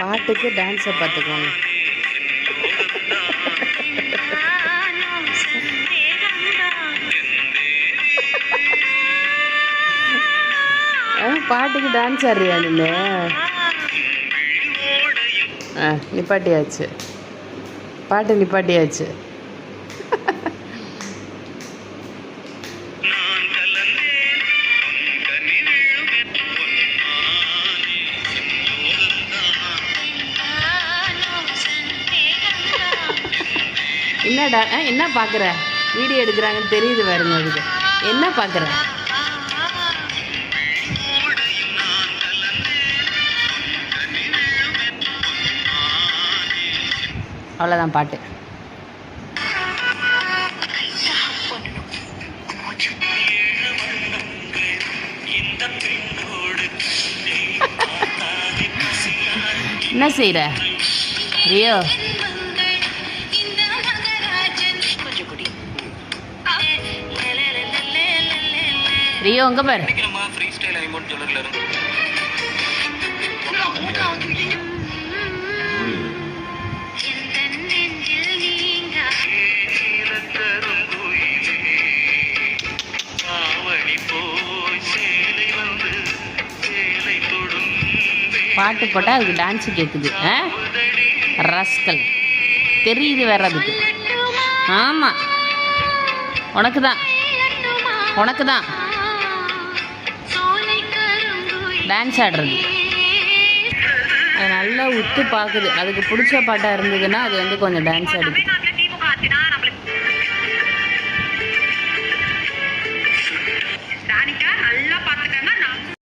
பாட்டுக்கு டான்ஸை பார்த்துக்கோங்க. பாட்டுக்கு டான்ஸ் ஆடுறியா நீ? நிப்பாட்டியாச்சு, பாட்டு நிப்பாட்டியாச்சு. என்னடா என்ன பார்க்குற? வீடியோ எடுக்கிறாங்கன்னு தெரியுது பாருங்க. அதுக்கு என்ன பார்க்குற? அவ்வளோதான் பாட்டு. என்ன செய்கிற ரியோ? ரியோ அங்கே பாரு. பாட்டு போட்டால் அதுக்கு டான்ஸு கேட்குது. ரஸ்கல் தெரியுது வேற அதுக்கு. ஆமாம், உனக்கு தான் டான்ஸ் ஆடுறது. அது நல்லா உத்து பார்க்குது. அதுக்கு பிடிச்ச பாட்டாக இருந்ததுன்னா அது கொஞ்சம் டான்ஸ் ஆடுது.